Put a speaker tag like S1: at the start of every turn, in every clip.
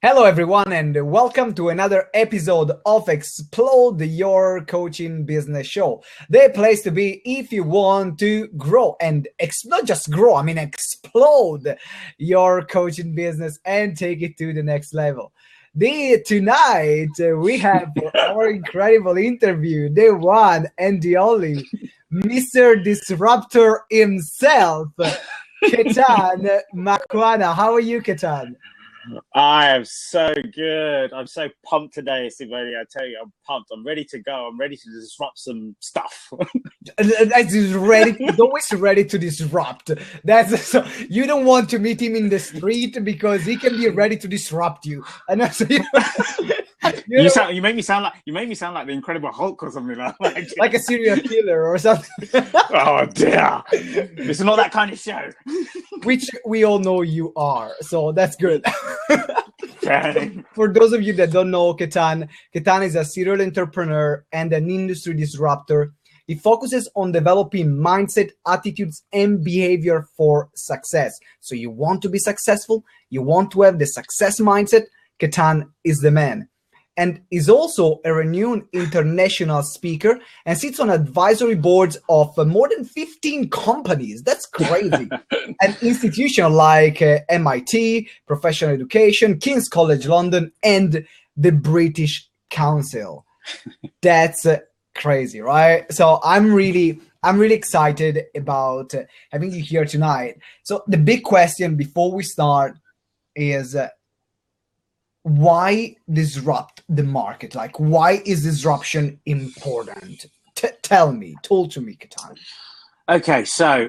S1: Hello, everyone, and welcome to another episode of Explode Your Coaching Business Show. The place to be if you want to grow and not just grow, explode your coaching business and take it to the next level. Tonight, we have for our incredible interview, the one and the only Mr. Disruptor himself, Ketan Makwana. How are you, Ketan?
S2: I am so good. I'm so pumped today, Simone. I tell you, I'm pumped. I'm ready to go. I'm ready to disrupt some stuff.
S1: He's always ready to disrupt. So you don't want to meet him in the street because he can be ready to disrupt you. And so
S2: you make me sound like the Incredible Hulk or something
S1: like a serial killer or something.
S2: Oh dear, it's not that kind of show.
S1: Which we all know you are, so that's good. For those of you that don't know Ketan is a serial entrepreneur and an industry disruptor. He focuses on developing mindset, attitudes, and behavior for success. So you want to be successful, you want to have the success mindset, Ketan is the man. And is also a renowned international speaker and sits on advisory boards of more than 15 companies. That's crazy. An institution like MIT, Professional Education, King's College London, and the British Council. That's crazy, right? So I'm really excited about having you here tonight. So the big question before we start is, why disrupt the market? Like, why is disruption important? Talk to me, Ketan.
S2: Okay, so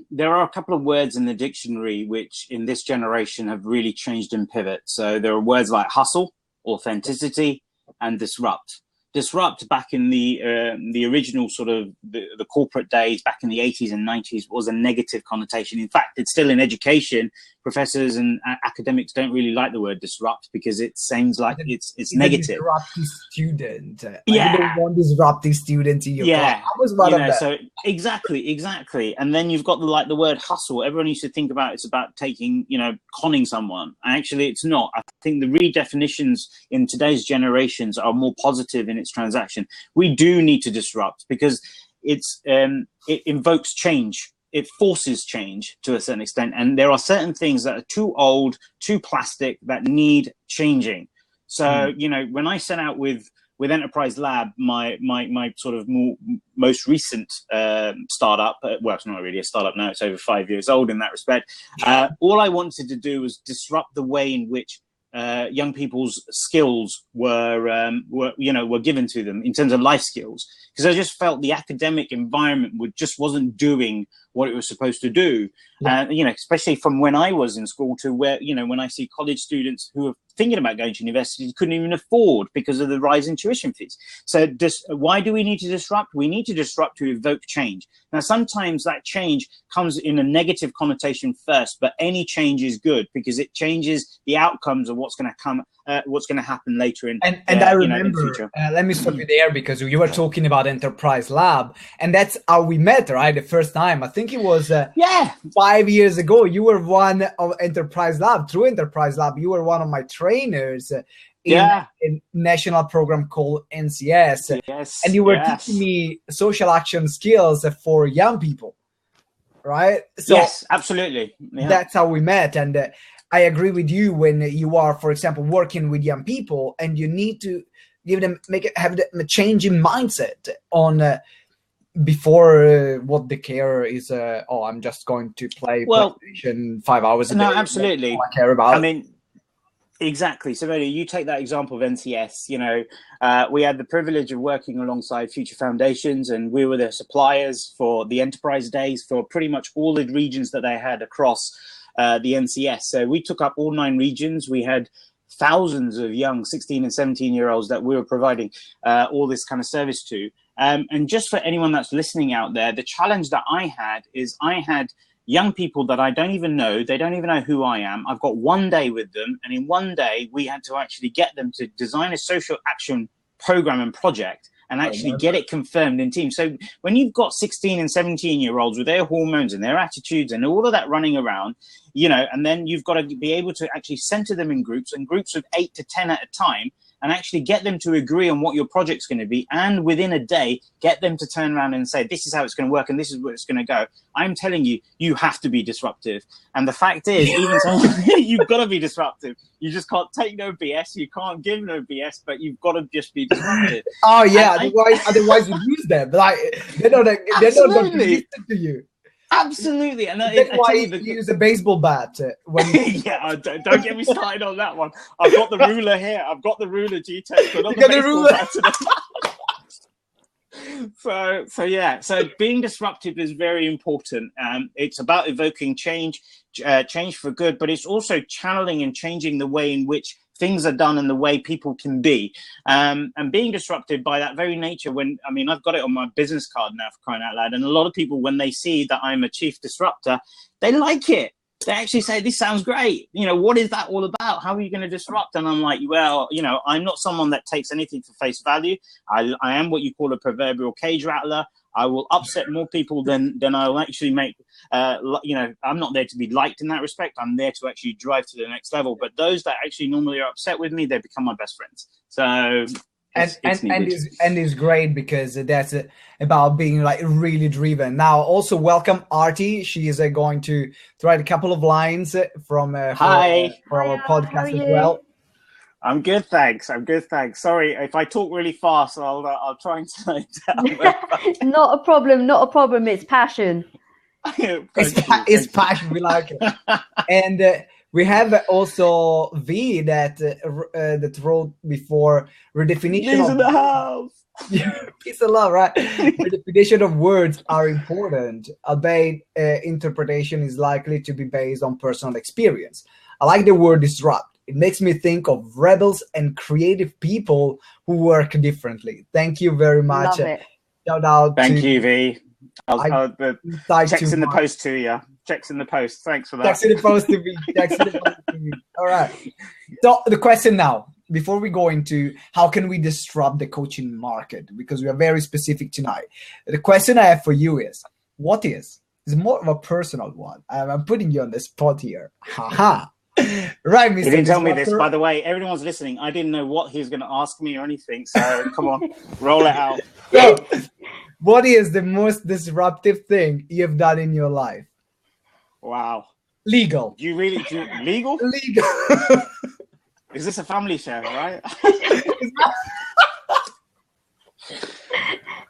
S2: there are a couple of words in the dictionary which in this generation have really changed and pivot. So there are words like hustle, authenticity, and disrupt. Disrupt back in the original sort of the corporate days back in the 80s and 90s was a negative connotation. In fact, it's still in education. Professors and academics don't really like the word disrupt because it seems like it's negative.
S1: Disruptive student.
S2: Yeah.
S1: You don't want disruptive students in your class. I was one of that.
S2: So exactly. And then you've got the word hustle. Everyone used to think about it's about conning someone. And actually it's not. I think the redefinitions in today's generations are more positive in its transaction. We do need to disrupt because it invokes change. It forces change to a certain extent. And there are certain things that are too old, too plastic, that need changing. So, when I set out with Enterprise Lab, my sort of most recent startup, well, it's not really a startup now, it's over 5 years old in that respect. All I wanted to do was disrupt the way in which young people's skills were given to them in terms of life skills, because I just felt the academic environment wasn't doing what it was supposed to do. Especially from when I was in school to where, when I see college students who are thinking about going to university couldn't even afford because of the rise in tuition fees. So why do we need to disrupt? We need to disrupt to evoke change. Now, sometimes that change comes in a negative connotation first, but any change is good because it changes the outcomes of what's going to happen later in
S1: and I remember,
S2: in the future.
S1: Let me stop you there because you were talking about Enterprise Lab, and that's how we met, right? The first time, I think it was 5 years ago. You were one of Enterprise Lab. Through Enterprise Lab, you were one of my trainers in a national program called NCS.
S2: Yes,
S1: and you were teaching me social action skills for young people, right? So
S2: yes, absolutely. Yeah.
S1: That's how we met. And I agree with you when you are, for example, working with young people and you need to give them, have a change in mindset on before what the care is. I'm just going to play PlayStation 5 hours a day.
S2: No, absolutely.
S1: I care about.
S2: Exactly. So, you take that example of NCS. We had the privilege of working alongside Future Foundations, and we were the suppliers for the Enterprise Days for pretty much all the regions that they had across the NCS. So we took up all 9 regions. We had thousands of young 16 and 17-year-olds that we were providing all this kind of service to. And just for anyone that's listening out there, the challenge that I had is I had young people that I don't even know. They don't even know who I am. I've got one day with them. And in one day, we had to actually get them to design a social action program and project and actually get it confirmed in teams. So when you've got 16 and 17-year-olds with their hormones and their attitudes and all of that running around, you know, and then you've got to be able to actually center them in groups and groups of 8 to 10 at a time, and actually get them to agree on what your project's going to be, and within a day get them to turn around and say, this is how it's going to work and this is where it's going to go. I'm telling you, you have to be disruptive. And the fact is, even so, you've got to be disruptive. You just can't take no BS. You can't give no BS, but you've got to just be disruptive.
S1: Oh yeah, otherwise you lose them. Like they're not going to listen to you.
S2: Absolutely, and
S1: that's why you use a baseball bat. When
S2: yeah, don't get me started on that one. I've got the ruler here. I've got the ruler, G-Tech.
S1: You got the ruler.
S2: So being disruptive is very important. It's about evoking change for good, but it's also channeling and changing the way in which things are done and the way people can be. And being disruptive by that very nature, I've got it on my business card now, for crying out loud. And a lot of people, when they see that I'm a chief disruptor, they like it. They actually say, this sounds great. You know, what is that all about? How are you going to disrupt? And I'm like, well, you know, I'm not someone that takes anything for face value. I am what you call a proverbial cage rattler. I will upset more people than I'll actually make. You know, I'm not there to be liked in that respect. I'm there to actually drive to the next level. But those that actually normally are upset with me, they become my best friends. So
S1: it's great because that's about being like really driven. Now, also welcome Artie. She is going to write a couple of lines from for our podcast as well.
S2: I'm good, thanks. Sorry, if I talk really fast, I'll try and slow down.
S3: Not a problem. It's passion.
S1: It's passion. We like it. And we have also V that wrote before redefinition
S2: of the house.
S1: Peace and love, right? Redefinition of words are important, albeit interpretation is likely to be based on personal experience. I like the word disrupt. It makes me think of rebels and creative people who work differently. Thank you very much.
S3: Love it.
S1: Shout out.
S2: Thank you, V. Checks in the post to you. Checks in the post. Thanks for that.
S1: Checks in the post to me. All right. So the question now, before we go into how can we disrupt the coaching market, because we are very specific tonight. The question I have for you is, what is? It's more of a personal one. I'm putting you on the spot here. Haha. Right, Mr.
S2: He didn't tell me this, by the way. Everyone's listening. I didn't know what he was going to ask me or anything. So come on, roll it out.
S1: So, what is the most disruptive thing you've done in your life?
S2: Wow.
S1: Legal.
S2: Do you really do legal?
S1: Legal.
S2: Is this a family show, right?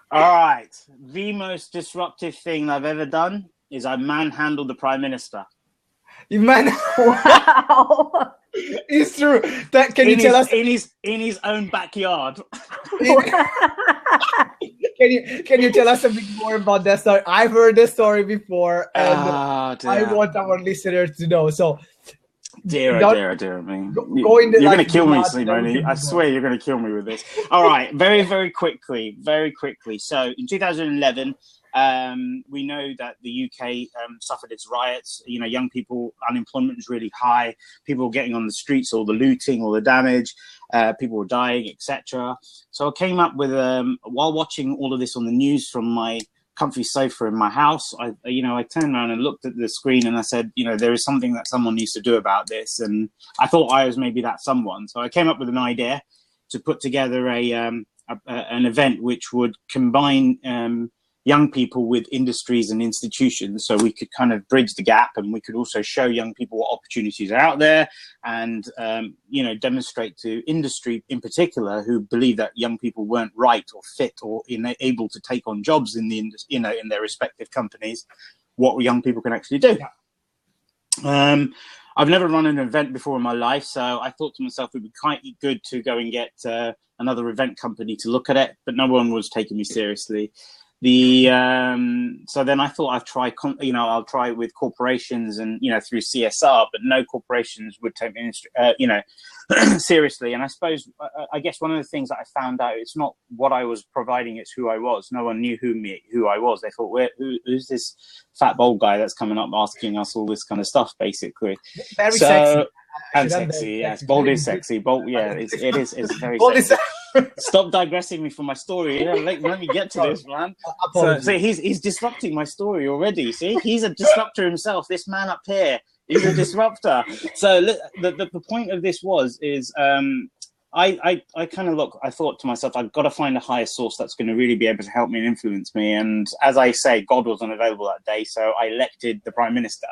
S2: All right. The most disruptive thing I've ever done is I manhandled the Prime Minister.
S1: You man,
S3: wow,
S1: it's true. Can you tell us
S2: in his own backyard?
S1: Can you tell us a bit more about that story? I've heard this story before, and I want our listeners to know. So,
S2: dear me, you're going to kill me, Simone. I swear you're going to kill me with this. All right, very quickly. So, in 2011. We know that the UK suffered its riots. You know, young people, unemployment was really high. People were getting on the streets, all the looting, all the damage. People were dying, etc. So I came up with, while watching all of this on the news from my comfy sofa in my house, I turned around and looked at the screen and I said, you know, there is something that someone needs to do about this. And I thought I was maybe that someone. So I came up with an idea to put together an event which would combine young people with industries and institutions, so we could kind of bridge the gap, and we could also show young people what opportunities are out there, and demonstrate to industry in particular who believe that young people weren't right or fit or able to take on jobs in the in their respective companies, what young people can actually do. Yeah. I've never run an event before in my life, so I thought to myself it would be quite good to go and get another event company to look at it, but no one was taking me seriously. So then I thought I'll try with corporations and, through CSR, but no corporations would take me, seriously. And I guess one of the things that I found out, it's not what I was providing, it's who I was. No one knew who I was. They thought, who's this fat bald guy that's coming up asking us all this kind of stuff, basically.
S1: Very sexy.
S2: And sexy, yes. Bold is sexy. Bold, yeah, it is very sexy. Stop digressing me from my story. Yeah, let me get to this, man. So he's disrupting my story already. See, he's a disruptor himself. This man up here, he's a disruptor. So the point of this is I kind of I thought to myself, I've got to find a higher source that's going to really be able to help me and influence me. And as I say, God wasn't available that day, so I elected the Prime Minister.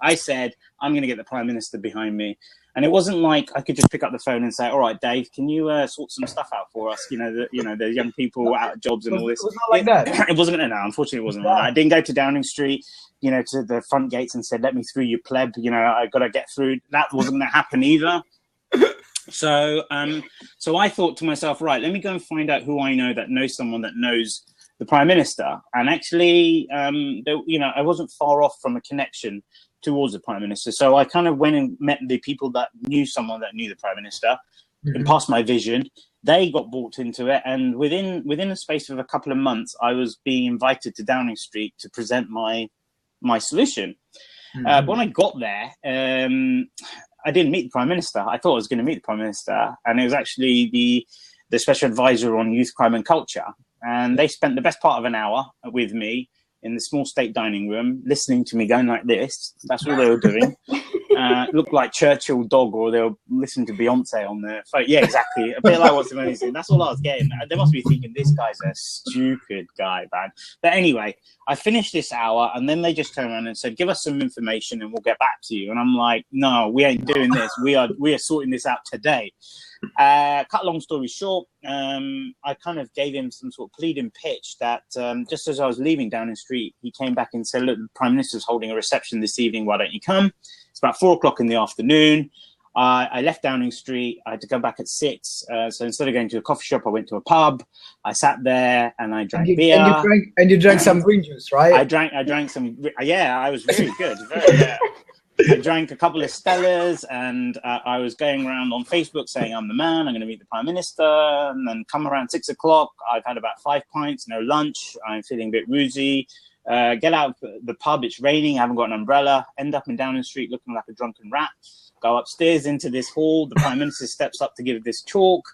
S2: I said, I'm going to get the Prime Minister behind me. And it wasn't like I could just pick up the phone and say, all right, Dave, can you sort some stuff out for us? The young people out of jobs and all this.
S1: It was not like that.
S2: It wasn't, no, unfortunately, it wasn't like that. I didn't go to Downing Street, to the front gates and said, let me through, you pleb. I got to get through. That wasn't going to happen either. So I thought to myself, right, let me go and find out who I know that knows someone that knows the Prime Minister. And actually, I wasn't far off from a connection towards the Prime Minister. So I kind of went and met the people that knew someone that knew the Prime Minister and passed my vision. They got bought into it. And within the space of a couple of months, I was being invited to Downing Street to present my solution. But when I got there, I didn't meet the Prime Minister. I thought I was going to meet the Prime Minister. And it was actually the Special Advisor on Youth, Crime and Culture. And they spent the best part of an hour with me in the small state dining room, listening to me going like this. That's all they were doing. Looked like Churchill dog, or they were listening to Beyonce on their phone. Yeah, exactly. A bit like what's amazing. That's all I was getting. They must be thinking, this guy's a stupid guy, man. But anyway, I finished this hour, and then they just turned around and said, give us some information and we'll get back to you. And I'm like, no, we ain't doing this. We are sorting this out today. Cut long story short, I kind of gave him some sort of pleading pitch that just as I was leaving Downing Street, he came back and said, look, the Prime Minister's holding a reception this evening. Why don't you come? It's about 4:00 in the afternoon. I left Downing Street. I had to go back at 6. So instead of going to a coffee shop, I went to a pub. I sat there and I drank beer.
S1: And you drank some green juice, right?
S2: I drank some. Yeah, I was very good. I drank a couple of Stellas, and I was going around on Facebook saying, I'm the man, I'm going to meet the Prime Minister. And then come around 6 o'clock, I've had about 5 pints, no lunch. I'm feeling a bit woozy. Get out of the pub, it's raining, I haven't got an umbrella. End up in Downing Street looking like a drunken rat. Go upstairs into this hall. The Prime Minister steps up to give this talk.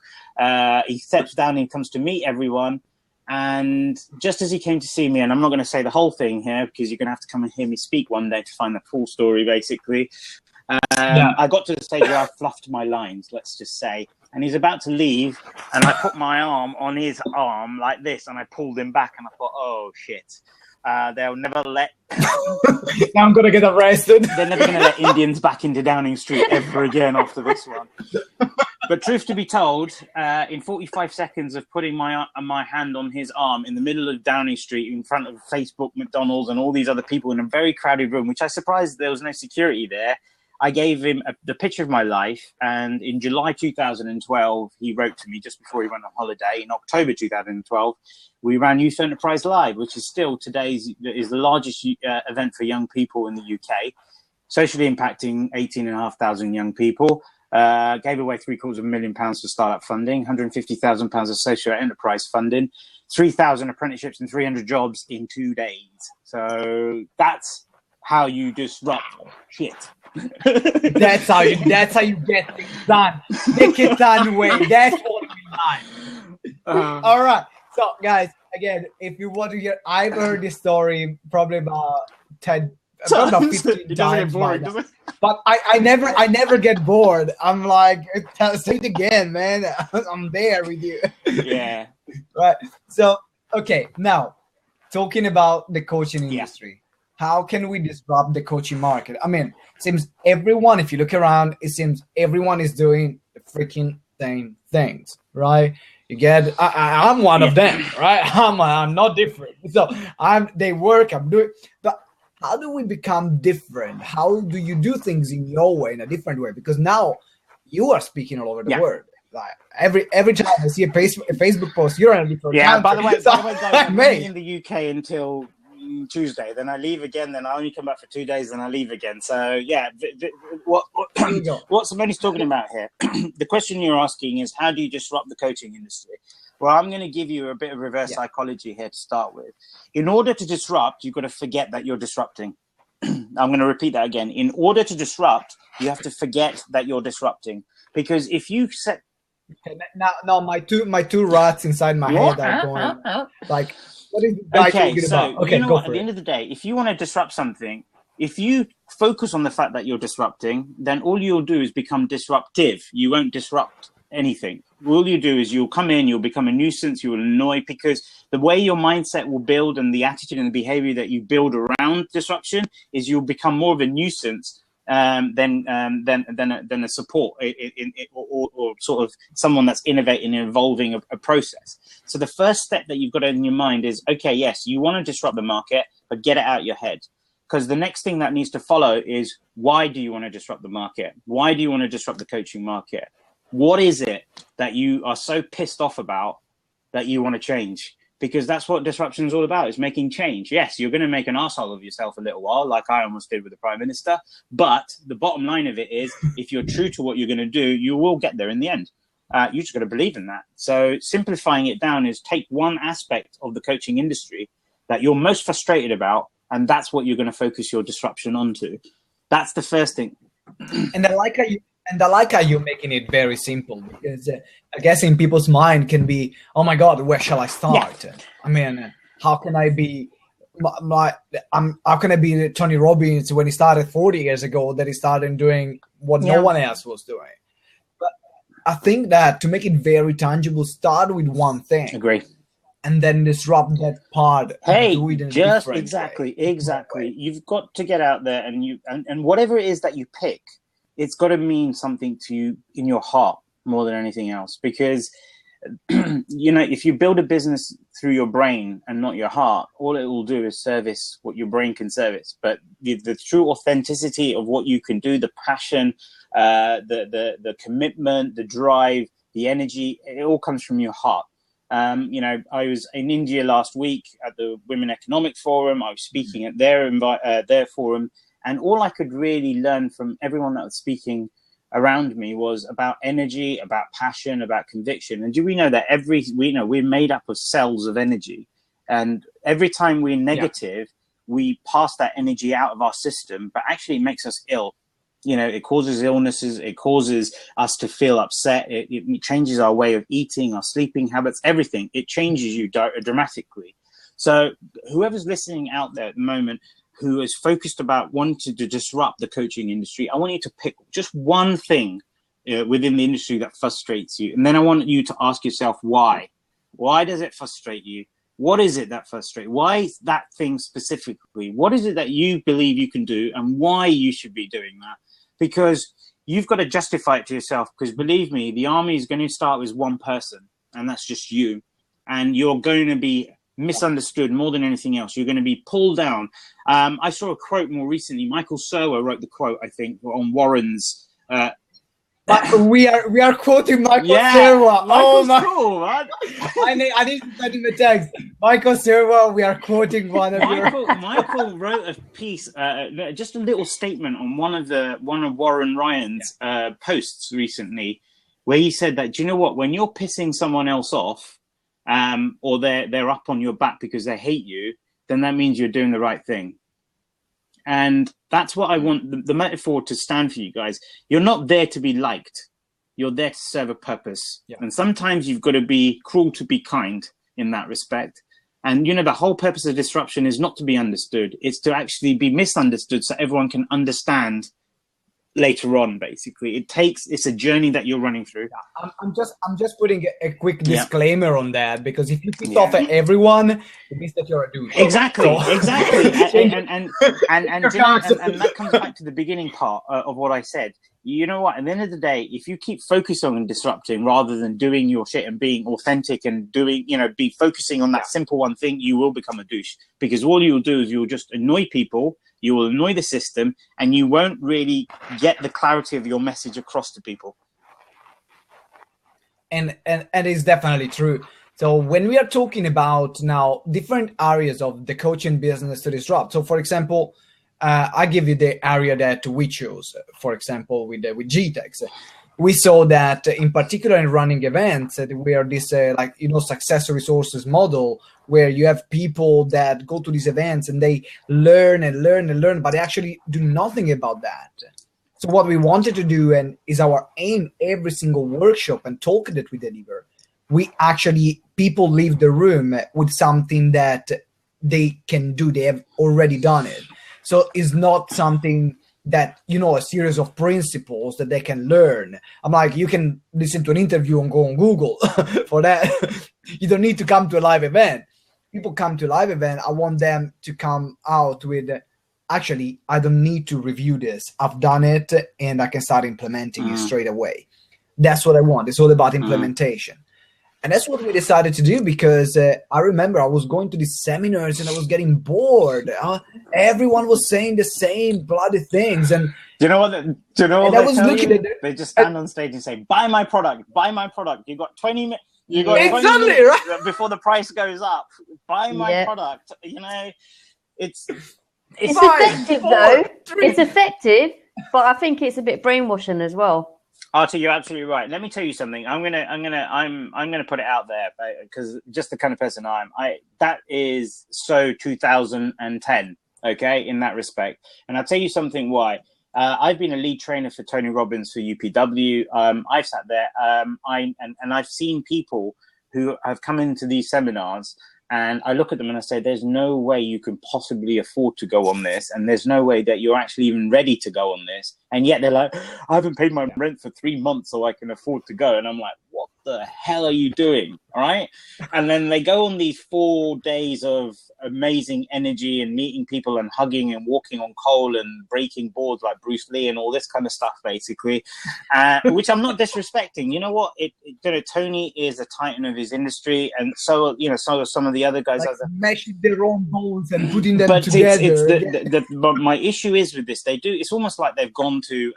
S2: He steps down and he comes to meet everyone. And just as he came to see me, and I'm not going to say the whole thing here because you're going to have to come and hear me speak one day to find the full story, basically. I got to the stage where I fluffed my lines, let's just say. And he's about to leave, and I put my arm on his arm like this, and I pulled him back, and I thought, oh, shit. They'll never let...
S1: Now I'm going to get arrested.
S2: They're never going to let Indians back into Downing Street ever again after this one. But truth to be told, in 45 seconds of putting my hand on his arm in the middle of Downing Street in front of Facebook, McDonald's and all these other people in a very crowded room, which I was surprised there was no security there, I gave him the picture of my life. And in July 2012, he wrote to me just before he went on holiday. In October 2012, we ran Youth Enterprise Live, which is still is the largest event for young people in the UK, socially impacting 18,500 young people. Gave away £750,000 for startup funding, £150,000 of social enterprise funding, 3,000 apprenticeships and 300 jobs in 2 days. So that's how you disrupt shit.
S1: That's how you get things done. Make it done way. That's what we like. All right. So guys, again, if you want to hear, I've heard this story probably about 15 times. But I never get bored. I'm like, say it again, man. I'm there with you. Yeah. Right. So, okay. Now, talking about the coaching industry, how can we disrupt the coaching market? I mean, it seems everyone, if you look around, it seems everyone is doing the freaking same things, right? You get, I'm one of them, right? I'm not different. So they work, I'm doing, but how do we become different? How do you do things in your way, in a different way? Because now you are speaking all over the world. Like every time I see a Facebook post, you're in a different country.
S2: By the way, guys, I'm in the UK until Tuesday. Then I leave again. Then I only come back for 2 days. Then I leave again. So what somebody's talking about here? The question you're asking is, how do you disrupt the coaching industry? Well, I'm going to give you a bit of reverse psychology here to start with. In order to disrupt, you've got to forget that you're disrupting. I'm going to repeat that again. In order to disrupt, you have to forget that you're disrupting. Because if you set
S1: Okay, now my two rats inside my head are going like, what is the guy talking about? Okay,
S2: you know
S1: go
S2: what?
S1: for
S2: At the end of the day, if you want to disrupt something, if you focus on the fact that you're disrupting, then all you'll do is become disruptive. You won't disrupt anything. All you do is you'll come in, you'll become a nuisance, you will annoy, because the way your mindset will build and the attitude and the behavior that you build around disruption is you'll become more of a nuisance than a support or sort of someone that's innovating and evolving a process. So the first step that you've got in your mind is, okay, yes, you want to disrupt the market, but get it out of your head. Because the next thing that needs to follow is, why do you want to disrupt the market? Why do you want to disrupt the coaching market? What is it that you are so pissed off about that you want to change? Because that's what disruption is all about, is making change. Yes, you're going to make an arsehole of yourself a little while, like I almost did with the Prime Minister. But the bottom line of it is, if you're true to what you're going to do, you will get there in the end. You just got to believe in that. So simplifying it down is, take one aspect of the coaching industry that you're most frustrated about, and that's what you're going to focus your disruption onto. That's the first thing.
S1: And I like how you're making it very simple, because I guess in people's mind can be, oh my God, where shall I start? Yeah. I mean, how can I be how can I be Tony Robbins when he started 40 years ago, that he started doing what no one else was doing? But I think that to make it very tangible, start with one thing.
S2: Agree.
S1: And then disrupt that part.
S2: Hey, just exactly. You've got to get out there, and whatever it is that you pick, it's got to mean something to you in your heart more than anything else. Because, if you build a business through your brain and not your heart, all it will do is service what your brain can service. But the true authenticity of what you can do, the passion, the commitment, the drive, the energy, it all comes from your heart. I was in India last week at the Women Economic Forum. I was speaking at their forum, and all I could really learn from everyone that was speaking around me was about energy, about passion, about conviction. And do we know that we're made up of cells of energy, and every time we're negative, we pass that energy out of our system, but actually it makes us ill. It causes illnesses. It causes us to feel upset. It changes our way of eating, our sleeping habits, everything. It changes you dramatically. So whoever's listening out there at the moment who is focused about wanting to disrupt the coaching industry, I want you to pick just one thing within the industry that frustrates you. And then I want you to ask yourself why. Why does it frustrate you? What is it that frustrates? Why is that thing specifically? What is it that you believe you can do, and why you should be doing that? Because you've got to justify it to yourself, because believe me, the army is going to start with one person, and that's just you. And you're going to be misunderstood more than anything else. You're going to be pulled down. I saw a quote more recently. Michael Serwer wrote the quote, I think, on Warren's.
S1: We are quoting Michael Serwer. Cool, man. I need to send him a text. Michael Serwer, we are quoting one of
S2: Michael wrote a piece, just a little statement on one of Warren Ryan's posts recently, where he said that, do you know what? When you're pissing someone else off, or they're up on your back because they hate you, then that means you're doing the right thing. And that's what I want the metaphor to stand for, you guys. You're not there to be liked. You're there to serve a purpose. Yeah. And sometimes you've got to be cruel to be kind in that respect. And, the whole purpose of disruption is not to be understood. It's to actually be misunderstood so everyone can understand later on, basically. It's a journey that you're running through.
S1: I'm just putting a quick disclaimer on that, because if you piss off at everyone, it means that you're a douche.
S2: Exactly. And that comes back to the beginning part of what I said. You know what? At the end of the day, if you keep focusing on disrupting rather than doing your shit and being authentic and be focusing on that simple one thing, you will become a douche, because all you'll do is you'll just annoy people. You will annoy the system, and you won't really get the clarity of your message across to people.
S1: And it's definitely true. So when we are talking about now different areas of the coaching business to disrupt. So for example, I give you the area that we chose. For example, with GTEx, we saw that in particular in running events, we are this success resources model, where you have people that go to these events and they learn, but they actually do nothing about that. So what we wanted to do, and is our aim, every single workshop and talk that we deliver, people leave the room with something that they can do. They have already done it. So it's not something that, a series of principles that they can learn. I'm like, you can listen to an interview and go on Google for that. You don't need to come to a live event. People come to a live event. I want them to come out with, actually, I don't need to review this. I've done it and I can start implementing it straight away. That's what I want. It's all about implementation. And that's what we decided to do, because I remember I was going to these seminars and I was getting bored. Everyone was saying the same bloody things. And
S2: do you know what I was looking at it. They just stand on stage and say, buy my product. You got 20 minutes. You got
S1: exactly
S2: 20 minutes
S1: right
S2: before the price goes up. Buy my product. It's
S3: effective though. It's effective, but I think it's a bit brainwashing as well.
S2: Artie, you're absolutely right. Let me tell you something. I'm gonna put it out there, because just the kind of person that is so 2010. Okay, in that respect. And I'll tell you something why. I've been a lead trainer for Tony Robbins for UPW. I've sat there. I've seen people who have come into these seminars, and I look at them and I say, there's no way you can possibly afford to go on this. And there's no way that you're actually even ready to go on this. And yet they're like, I haven't paid my rent for 3 months, so I can afford to go. And I'm like, what the hell are you doing? All right. And then they go on these 4 days of amazing energy and meeting people and hugging and walking on coal and breaking boards like Bruce Lee and all this kind of stuff, basically, which I'm not disrespecting. You know what? Tony is a titan of his industry, and so are some of the other guys.
S1: Like mashing their own bones and putting them together.
S2: But my issue is with this. It's almost like they've gone to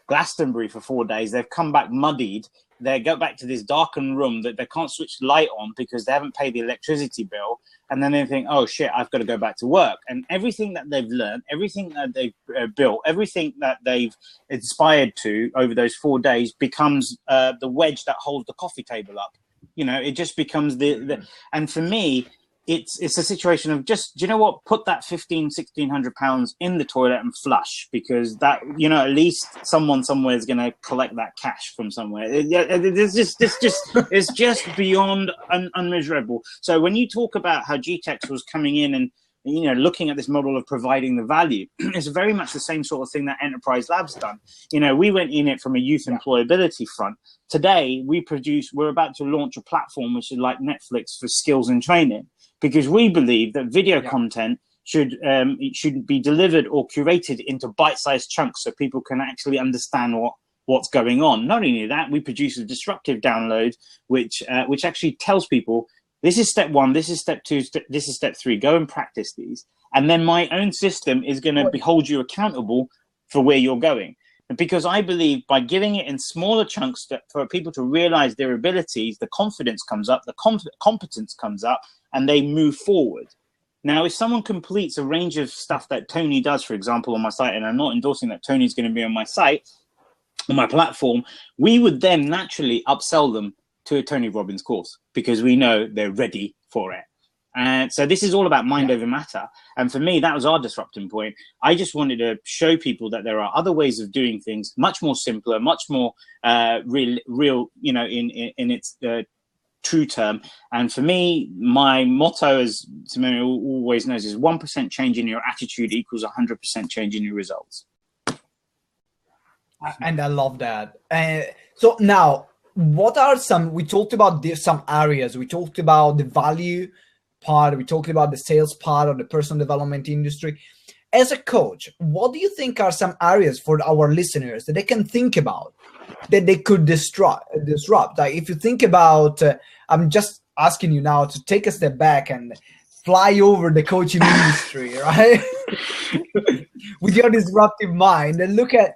S2: Glastonbury for 4 days. They've come back muddied. They go back to this darkened room that they can't switch the light on because they haven't paid the electricity bill. And then they think, oh, shit, I've got to go back to work. And everything that they've learned, everything that they've built, everything that they've inspired to over those 4 days becomes the wedge that holds the coffee table up. It just becomes and for me, it's a situation of just, do you know what? Put that 1,600 pounds in the toilet and flush, because that, at least someone somewhere is going to collect that cash from somewhere. It's just beyond unmeasurable. So when you talk about how GTEx was coming in and, looking at this model of providing the value, it's very much the same sort of thing that Enterprise Labs done. We went in it from a youth employability front. Today, we're about to launch a platform which is like Netflix for skills and training, because we believe that video content should be delivered or curated into bite-sized chunks so people can actually understand what's going on. Not only that, we produce a disruptive download, which actually tells people, this is step 1, this is step 2, this is step 3. Go and practice these. And then my own system is going to hold you accountable for where you're going. Because I believe by giving it in smaller chunks for people to realize their abilities, the confidence comes up, the competence comes up, and they move forward. Now, if someone completes a range of stuff that Tony does, for example, on my site, and I'm not endorsing that Tony's going to be on my site, on my platform, we would then naturally upsell them to a Tony Robbins course, because we know they're ready for it. And so this is all about mind over matter. And for me, that was our disrupting point. I just wanted to show people that there are other ways of doing things, much more simpler, much more real, in its true term. And for me, my motto, as Simone always knows, is 1% change in your attitude equals 100% change in your results.
S1: And I love that. So now, what are we talked about some areas. We talked about the value part. We talked about the sales part of the personal development industry. As a coach, what do you think are some areas for our listeners that they can think about that they could disrupt? Like if you think about, I'm just asking you now to take a step back and fly over the coaching industry, right? With your disruptive mind, and look at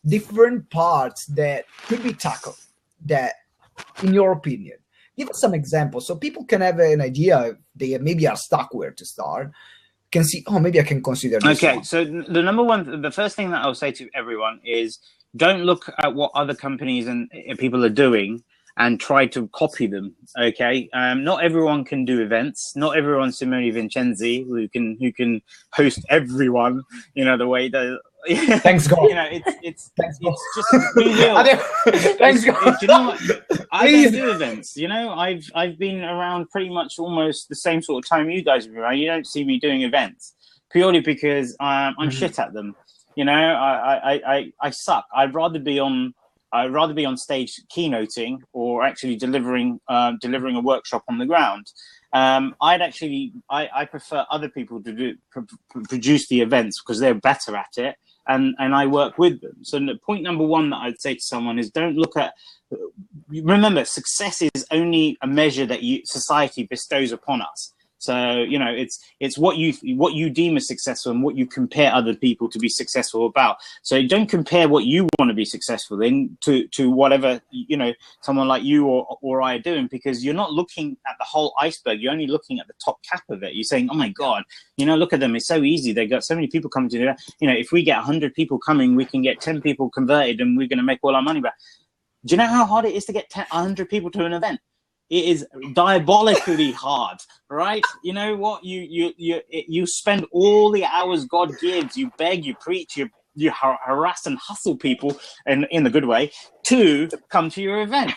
S1: different parts that could be tackled that, in your opinion, give us some examples so people can have an idea if they maybe are stuck where to start, can see, maybe I can consider this.
S2: Okay, so the first thing that I'll say to everyone is don't look at what other companies and people are doing and try to copy them, okay? Not everyone can do events. Not everyone's Simone Vincenzi, who can host everyone, the way that
S1: Thanks God.
S2: You know, it's just we will.
S1: Thanks God.
S2: Do you know what? I don't do events. You know, I've been around pretty much almost the same sort of time you guys have been around. You don't see me doing events purely because I'm shit at them. You know, I suck. I'd rather be on stage keynoting or actually delivering a workshop on the ground. I prefer other people to produce the events because they're better at it, and I work with them. So point number one that I'd say to someone is remember, success is only a measure that society bestows upon us. So, you know, it's what you deem as successful and what you compare other people to be successful about. So don't compare what you want to be successful in to whatever, you know, someone like you or I are doing, because you're not looking at the whole iceberg. You're only looking at the top cap of it. You're saying, oh my God, you know, look at them. It's so easy. They got so many people coming to that. You know, if we get 100 people coming, we can get 10 people converted and we're going to make all our money back. Do you know how hard it is to get 100 people to an event? It is diabolically hard, right? You know what? You spend all the hours God gives. You beg, you preach, you harass and hustle people, and in the good way, to come to your event.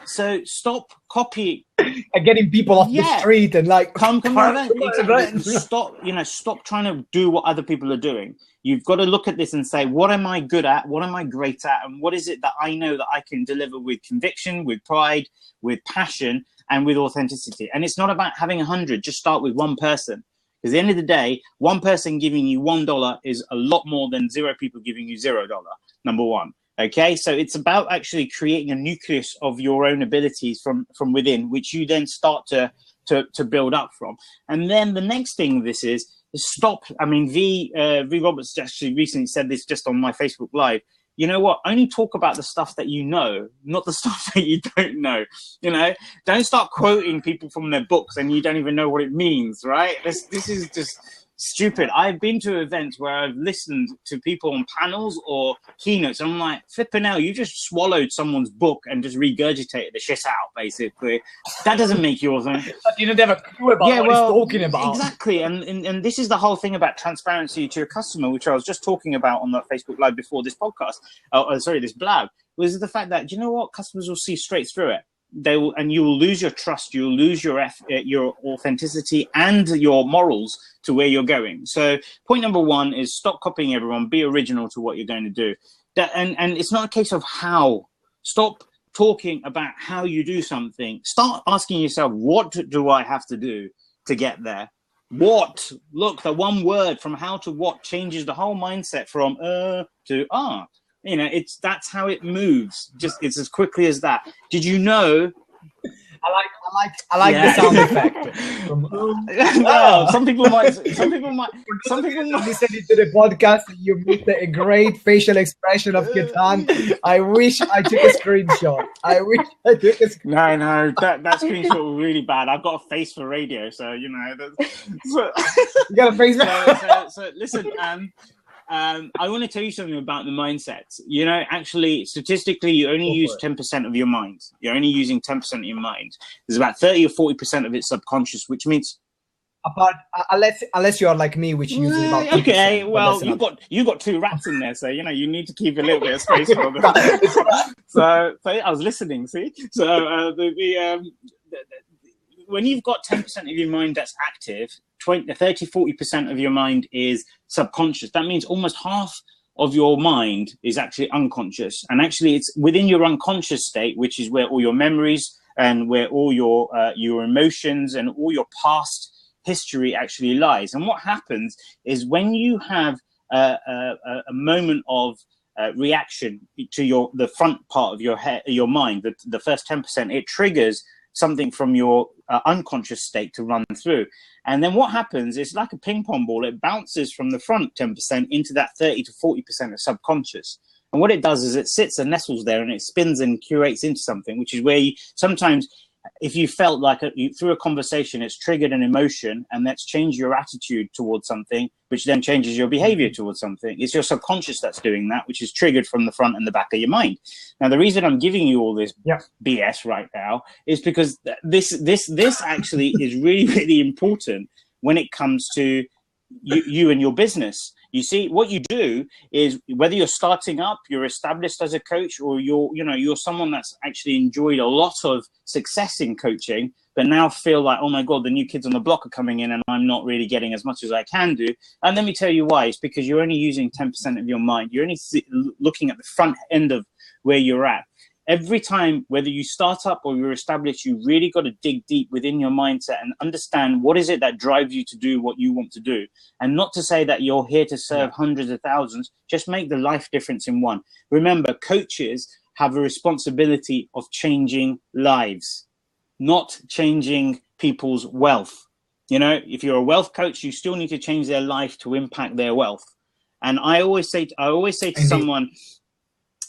S2: So stop copying
S1: and getting people off the street and like
S2: come to my event. Exactly. Stop trying to do what other people are doing. You've got to look at this and say, what am I good at? What am I great at? And what is it that I know that I can deliver with conviction, with pride, with passion, and with authenticity? And it's not about having 100. Just start with one person. Because at the end of the day, one person giving you $1 is a lot more than 0 people giving you $0. Number one. Okay, so it's about actually creating a nucleus of your own abilities from within, which you then start to build up from. And then the next thing this is stop. I mean, V Roberts actually recently said this just on my Facebook Live. You know what? Only talk about the stuff that you know, not the stuff that you don't know. You know, don't start quoting people from their books and you don't even know what it means, right? This is just stupid. I've been to events where I've listened to people on panels or keynotes, and I'm like, flipping out, you just swallowed someone's book and just regurgitated the shit out, basically. That doesn't make you authentic.
S1: You don't have a clue about what he's talking about.
S2: Exactly. And this is the whole thing about transparency to your customer, which I was just talking about on that Facebook Live before this podcast. This blab, was the fact that, do you know what? Customers will see straight through it. And you will lose your trust, you'll lose your authenticity and your morals to where you're going. So point number one is stop copying everyone, be original to what you're going to do. And it's not a case of how. Stop talking about how you do something. Start asking yourself, what do I have to do to get there? What? Look, the one word from how to what changes the whole mindset from to are. You know, that's how it moves. It's as quickly as that. Did you know?
S1: I like the sound effect.
S2: Some people might listen
S1: to the podcast. You made a great facial expression of Ketan. I wish I took a screenshot.
S2: No, that screenshot was really bad. I've got a face for radio, so you know.
S1: You got a face for.
S2: So listen. I want to tell you something about the mindset. You know, actually, statistically, you only use 10% of your mind. You're only using 10% of your mind. There's about 30 or 40% of it subconscious, which means
S1: unless you are like me, which uses about 2%.
S2: Okay, well, you got 2 rats in there, so you know you need to keep a little bit of space for them. So I was listening. See, so when you've got 10% of your mind that's active, 30-40% of your mind is subconscious. That means almost half of your mind is actually unconscious. And actually it's within your unconscious state, which is where all your memories and where all your emotions and all your past history actually lies. And what happens is when you have a moment of reaction to the front part of your mind, the first 10%, it triggers something from your unconscious state to run through. And then what happens is like a ping pong ball. It bounces from the front 10% into that 30-40% of subconscious. And what it does is it sits and nestles there and it spins and curates into something, which is where sometimes if you felt like through a conversation, it's triggered an emotion and that's changed your attitude towards something, which then changes your behavior towards something. It's your subconscious that's doing that, which is triggered from the front and the back of your mind. Now, the reason I'm giving you all this BS right now is because this actually is really, really important when it comes to you and your business. You see, what you do is, whether you're starting up, you're established as a coach, or you're someone that's actually enjoyed a lot of success in coaching, but now feel like, oh my God, the new kids on the block are coming in and I'm not really getting as much as I can do. And let me tell you why. It's because you're only using 10% of your mind. You're only looking at the front end of where you're at. Every time, whether you start up or you're established, you really got to dig deep within your mindset and understand what is it that drives you to do what you want to do. And not to say that you're here to serve hundreds of thousands, just make the life difference in one. Remember, coaches have a responsibility of changing lives, not changing people's wealth. You know, if you're a wealth coach, you still need to change their life to impact their wealth. And I always say to someone,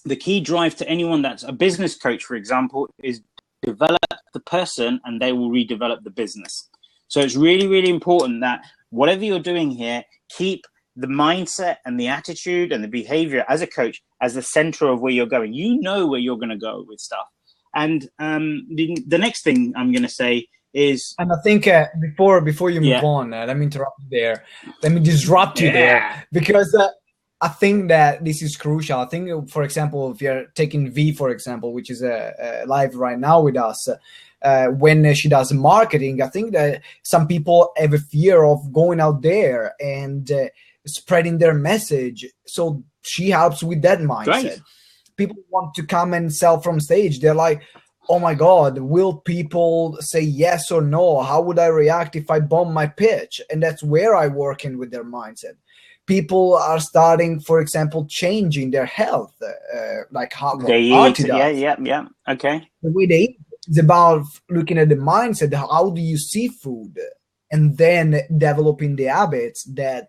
S2: the key drive to anyone that's a business coach, for example, is develop the person and they will redevelop the business. So it's really, really important that whatever you're doing here, keep the mindset and the attitude and the behavior as a coach as the center of where you're going. You know where you're going to go with stuff. And the next thing I'm going to say is...
S1: And I think before you move on, let me interrupt you there. Let me disrupt you there. Because... I think that this is crucial. I think, for example, if you're taking V, for example, which is live right now with us, when she does marketing, I think that some people have a fear of going out there and spreading their message. So she helps with that mindset.
S2: Right.
S1: People want to come and sell from stage. They're like, oh my God, will people say yes or no? How would I react if I bomb my pitch? And that's where I work in with their mindset. People are starting, for example, changing their health, like how
S2: they eat. Yeah. Okay.
S1: The way they eat is about looking at the mindset. How do you see food, and then developing the habits that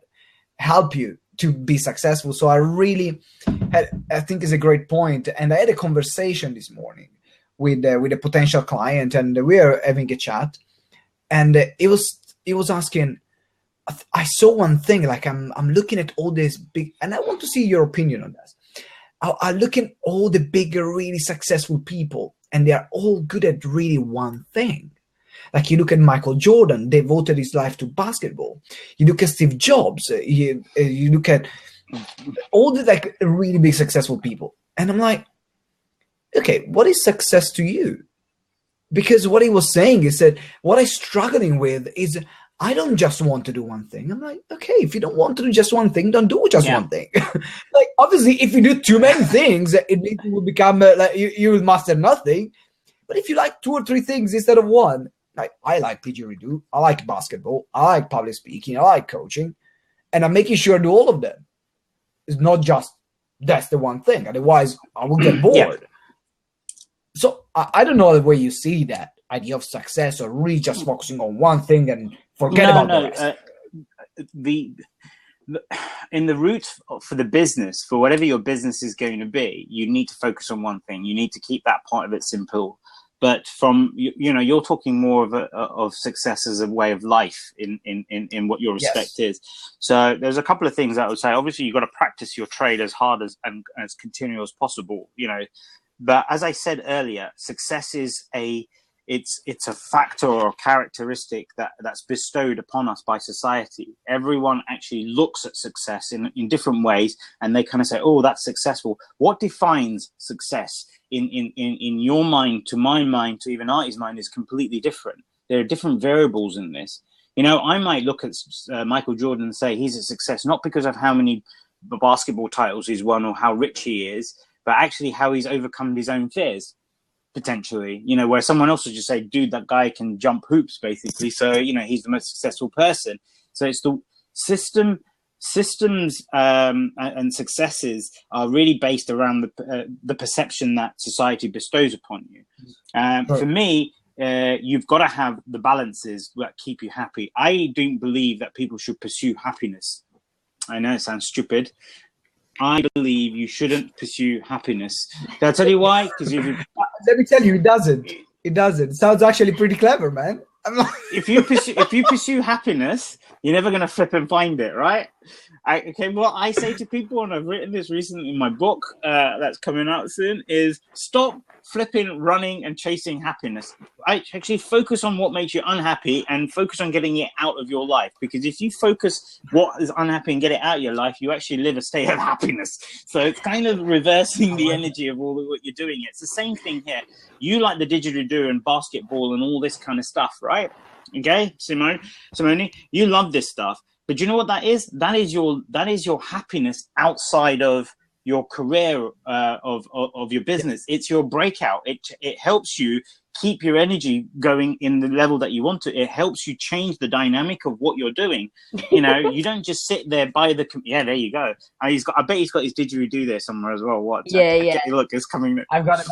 S1: help you to be successful. So I think is a great point. And I had a conversation this morning with a potential client, and we are having a chat, and it was asking. I saw one thing, like I'm looking at all this big, and I want to see your opinion on this. I look at all the bigger, really successful people, and they are all good at really one thing. Like you look at Michael Jordan, devoted his life to basketball. You look at Steve Jobs. You look at all the like really big successful people, and I'm like, okay, what is success to you? Because what he was saying is that what I'm struggling with is I don't just want to do one thing. I'm like, okay, if you don't want to do just one thing, don't do just one thing. Like, obviously, if you do too many things, it will become like you will master nothing. But if you like 2 or 3 things instead of one, like I like didgeridoo, I like basketball, I like public speaking, I like coaching, and I'm making sure I do all of them. It's not just that's the one thing. Otherwise, I will get bored. So I don't know the way you see that idea of success, or really just focusing on one thing and forget about the rest.
S2: In the route for the business, for whatever your business is going to be, you need to focus on one thing. You need to keep that part of it simple. But from you're talking more of success as a way of life in what your respect is. So there's a couple of things I would say. Obviously, you've got to practice your trade as hard and as continual as possible. But as I said earlier, success is it's a factor or a characteristic that's bestowed upon us by society. Everyone actually looks at success in different ways, and they kind of say, oh, that's successful. What defines success in your mind, to my mind, to even Artie's mind, is completely different. There are different variables in this. I might look at Michael Jordan and say he's a success, not because of how many basketball titles he's won or how rich he is, but actually how he's overcome his own fears. Potentially, where someone else would just say, dude, that guy can jump hoops, basically. So, he's the most successful person. So it's the systems and successes are really based around the perception that society bestows upon you. For me, you've got to have the balances that keep you happy. I don't believe that people should pursue happiness. I know it sounds stupid. I believe you shouldn't pursue happiness. Can I tell you why? Because
S1: let me tell you, it doesn't. It doesn't. It sounds actually pretty clever, man.
S2: If you pursue happiness, You're never going to flip and find it, right? What I say to people, and I've written this recently in my book that's coming out soon, is stop flipping, running, and chasing happiness. I actually focus on what makes you unhappy and focus on getting it out of your life. Because if you focus what is unhappy and get it out of your life, you actually live a state of happiness. So it's kind of reversing the energy of all of what you're doing. It's the same thing here. You like the didgeridoo and basketball and all this kind of stuff, right? Okay, Simone, you love this stuff. But do you know what that is? That is your happiness outside of your career, of your business. It's your breakout. It helps you keep your energy going in the level that you want to. It helps you change the dynamic of what you're doing. You don't just sit there by the. Yeah, there you go. I bet he's got his didgeridoo there somewhere as well. What?
S3: Yeah.
S2: Look, it's coming.
S1: I've got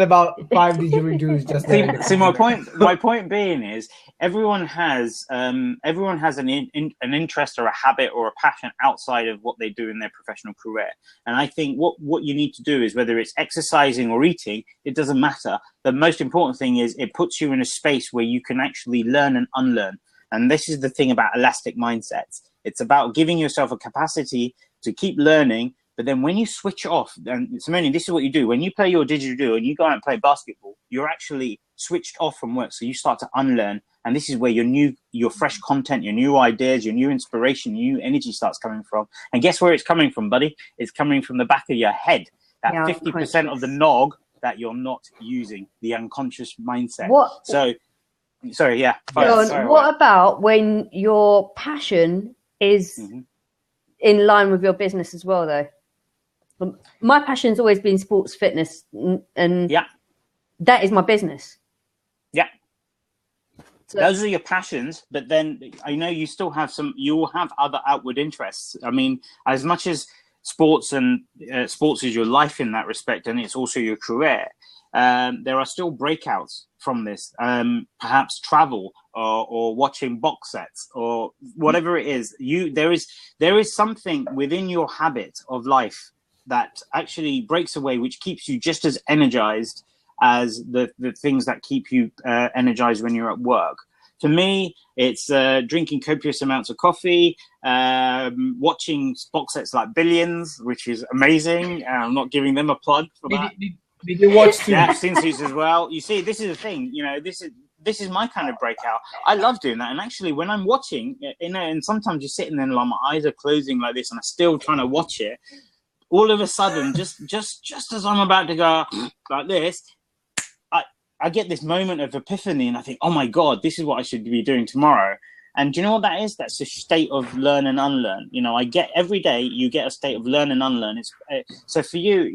S1: about five didgeridoos just there.
S2: See, my point being is everyone has an interest or a habit or a passion outside of what they do in their professional career. And I think what you need to do is, whether it's exercising or eating, it doesn't matter. The most important thing is it puts you in a space where you can actually learn and unlearn. And this is the thing about elastic mindsets. It's about giving yourself a capacity to keep learning. But then when you switch off, and Simone, this is what you do. When you play your didgeridoo and you go out and play basketball, you're actually switched off from work. So you start to unlearn. And this is where your fresh content, your new ideas, your new inspiration, new energy starts coming from. And guess where it's coming from, buddy? It's coming from the back of your head. That 50% of the nog that you're not using, the unconscious mindset. What
S3: about when your passion is in line with your business as well, though? My passion's always been sports fitness, and that is my business.
S2: Yeah. So those are your passions, but then I know you still have you'll have other outward interests. I mean, as much as sports is your life in that respect, and it's also your career, there are still breakouts from this, perhaps travel or watching box sets or whatever it is. There is something within your habit of life that actually breaks away, which keeps you just as energized as the things that keep you energized when you're at work. For me, it's drinking copious amounts of coffee, watching box sets like Billions, which is amazing. I'm not giving them a plug for that.
S1: Did you watch Suits?
S2: Yeah, I've seen Suits as well. You see, this is the thing. This is my kind of breakout. I love doing that. And actually, when I'm watching, and sometimes you're sitting there and like my eyes are closing like this, and I'm still trying to watch it. All of a sudden, just as I'm about to go like this, I get this moment of epiphany, and I think, oh my God, this is what I should be doing tomorrow. And do you know what that is? That's a state of learn and unlearn. I get every day you get a state of learn and unlearn. So for you,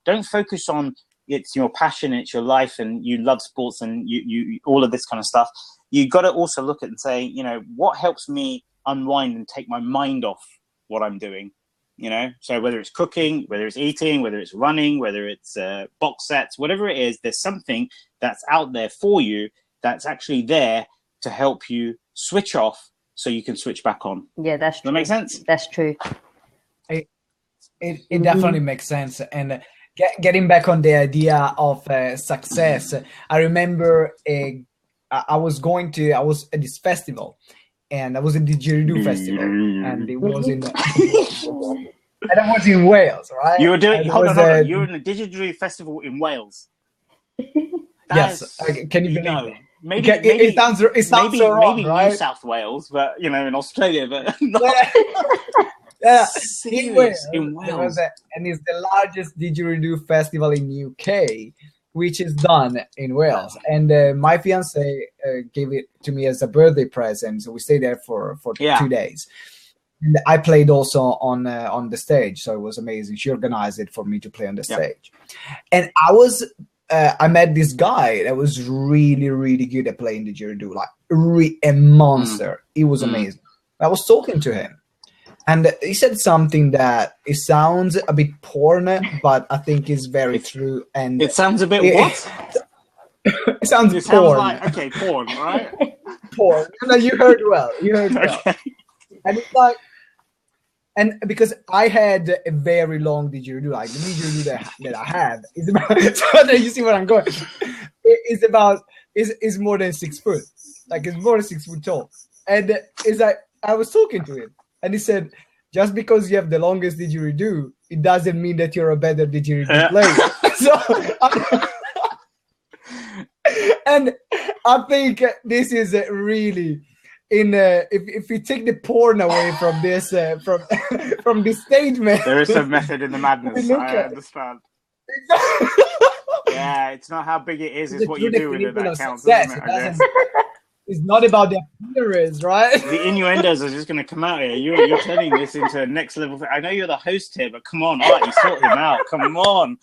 S2: don't focus on it's your passion, it's your life, and you love sports and you all of this kind of stuff. You got to also look at and say, what helps me unwind and take my mind off what I'm doing. So whether it's cooking, whether it's eating, whether it's running, whether it's box sets, whatever it is, there's something that's out there for you that's actually there to help you switch off so you can switch back on.
S3: Yeah, that's true.
S2: Does that make sense?
S3: That's true.
S1: It definitely makes sense. And getting back on the idea of success, I remember I was at this festival. And I was in the didgeridoo festival, and it was in and I was in Wales, right?
S2: You were doing hold on. You were in a didgeridoo festival in Wales.
S1: Yes, can you believe it?
S2: Maybe
S1: it sounds so wrong,
S2: maybe
S1: right?
S2: New South Wales, but in Australia, but not.
S1: Yeah,
S2: in Wales.
S1: And it's the largest didgeridoo festival in UK, which is done in Wales. And my fiance gave it to me as a birthday present. So we stayed there for 2 days. And I played also on the stage. So it was amazing. She organized it for me to play on the stage. And I met this guy that was really, really good at playing the didgeridoo, like a monster. It was amazing. I was talking to him. And he said something that it sounds a bit porn, but I think is very true. And
S2: it sounds a bit what?
S1: It sounds porn.
S2: Sounds like, okay, porn, right?
S1: Porn. No, you heard well. Okay. And it's like, and because I had a very long didgeridoo, like the didgeridoo that I had is about. So you see where I'm going. It's more than 6 foot. Like it's more than 6 foot tall, and it's like. I was talking to him, and he said, just because you have the longest didgeridoo, it doesn't mean that you're a better didgeridoo player. So, and I think this is really if we take the porn away from this from this statement,
S2: there is some method in the madness. I understand. Yeah, it's not how big it is; it's what you do with it that counts. Isn't it, I guess.
S1: It's not about the appearance, right?
S2: The innuendos are just going to come out here. You're turning this into a next level thing. I know you're the host here, but come on, you sort him out. Come on.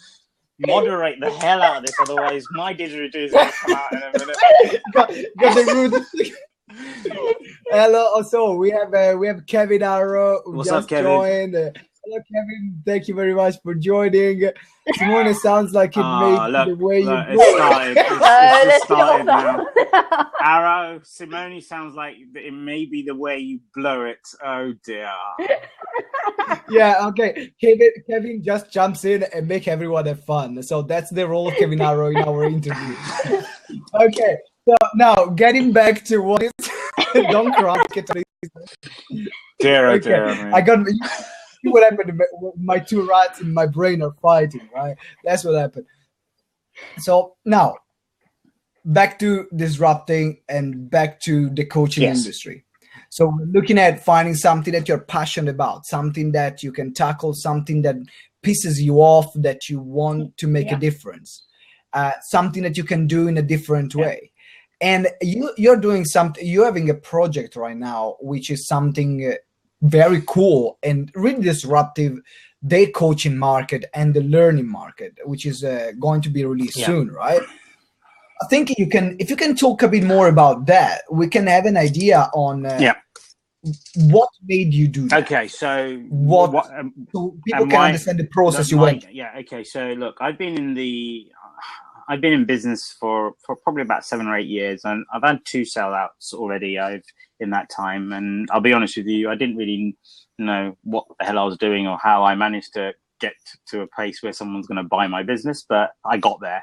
S2: Moderate the hell out of this, otherwise my didgeridoo is going to come out in a minute.
S1: got the rude. Hello, so we have Kevin Arrow who just joined. Hello, Kevin. Thank you very much for joining. Simone sounds like it made the way you go.
S2: It started now. Arrow, Simone sounds like it may be the way you blow it. Oh dear.
S1: Yeah, okay. Kevin just jumps in and make everyone have fun. So that's the role of Kevin Arrow in our interview. Okay, so now getting back to what is don't cry.
S2: Dear,
S1: I got what happened. My two rats in my brain are fighting, right? That's what happened. So now back to disrupting and back to the coaching industry. So we're looking at finding something that you're passionate about, something that you can tackle, something that pisses you off, that you want to make a difference, something that you can do in a different way. And you're doing something, you're having a project right now, which is something very cool and really disruptive, the coaching market and the learning market, which is going to be released soon, right? I think if you can talk a bit more about that, we can have an idea on what made you do that.
S2: Okay, so
S1: so people can understand the process you went.
S2: Yeah, okay. So look, I've been in business for probably about 7 or 8 years, and I've had 2 sellouts already. In that time, and I'll be honest with you, I didn't really know what the hell I was doing or how I managed to get to a place where someone's going to buy my business, but I got there.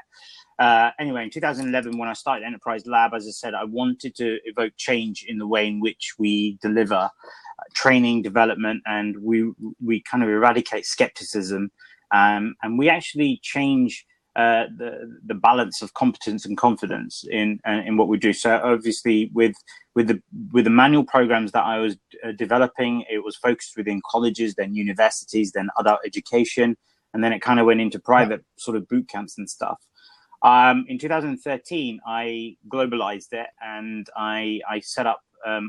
S2: Anyway, in 2011, when I started Enterprise Lab, as I said, I wanted to evoke change in the way in which we deliver training, development, and we kind of eradicate skepticism, and we actually change the balance of competence and confidence in what we do. So obviously, with the manual programs that I was developing, it was focused within colleges, then universities, then adult education, and then it kind of went into private sort of boot camps and stuff. In 2013, I globalized it, and I set up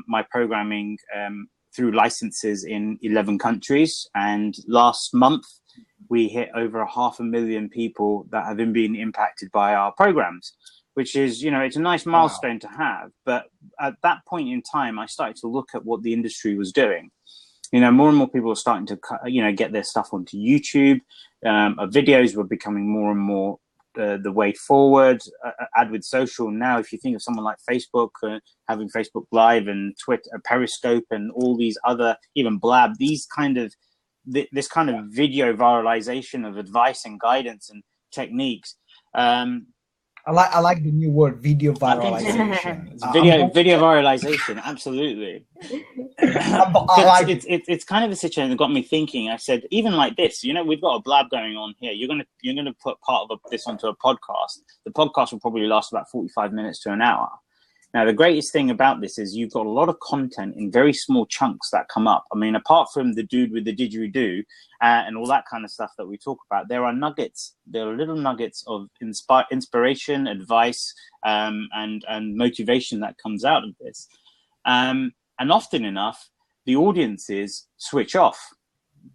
S2: my programming through licenses in 11 countries. And last month, we hit over 500,000 people that have been impacted by our programs, which is, it's a nice milestone to have. But at that point in time, I started to look at what the industry was doing. More and more people are starting to, get their stuff onto YouTube. Videos were becoming more and more the way forward. Add with social. Now, if you think of someone like Facebook, having Facebook Live and Twitter, Periscope, and all these other, even Blab, this kind of video viralization of advice and guidance and techniques.
S1: I like the new word, video viralization.
S2: Video viralization, absolutely. It's kind of a situation that got me thinking. I said, even like this, we've got a blab going on here. You're gonna put part of this onto a podcast. The podcast will probably last about 45 minutes to an hour. Now, the greatest thing about this is you've got a lot of content in very small chunks that come up. I mean, apart from the dude with the didgeridoo and all that kind of stuff that we talk about, there are nuggets. There are little nuggets of inspiration, advice, and motivation that comes out of this. And often enough, the audiences switch off.